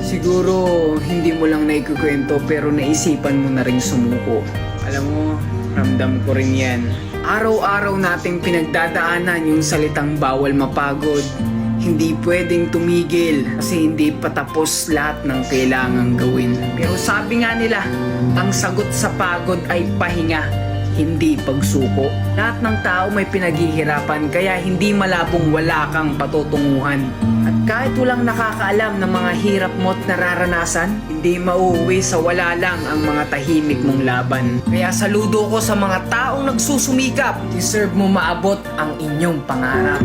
Siguro hindi mo lang naikukwento pero naisipan mo na rin sumuko. Alam mo, ramdam ko rin yan. Araw-araw nating pinagdadaanan yung salitang bawal mapagod. Hindi pwedeng tumigil kasi hindi pa tapos lahat ng kailangang gawin. Pero sabi nga nila, ang sagot sa pagod ay pahinga, hindi pagsuko. Lahat ng tao may pinaghihirapan kaya hindi malabong wala kang patutunguhan. At kahit walang nakakaalam ng mga hirap mo at nararanasan, hindi mauuwi sa wala lang ang mga tahimik mong laban. Kaya saludo ko sa mga taong nagsusumikap. Deserve mo maabot ang inyong pangarap.